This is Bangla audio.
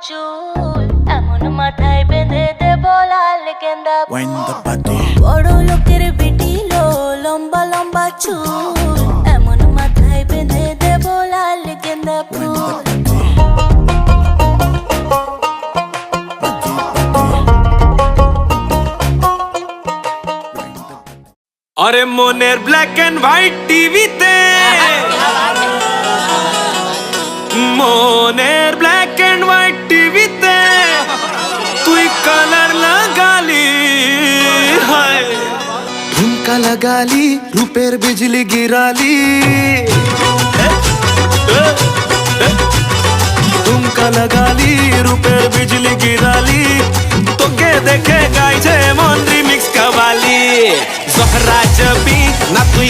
চুল এমন মাথায় বেঁধে দেব লাল গেন্দা Wind the body. বড় লোকের বিটিলো লম্বা লম্বা চুল এমন মাথায় বেঁধে দেব লাল গেন্দা ফুল আরে মনের ব্ল্যাক এন্ড হোয়াইট টিভিতে মনের ব্ল্যাক এন্ড হোয়াইট টিভিতে তুই কালার লাগালি হায় ঝুমকা লাগালি রূপের বিজলি গিরালি ঝুমকা লাগালি রূপের বিজলি গিরালি তোকে দেখে গাইছে মন রিমিক্স কাওয়ালি জহরা জবি না তুই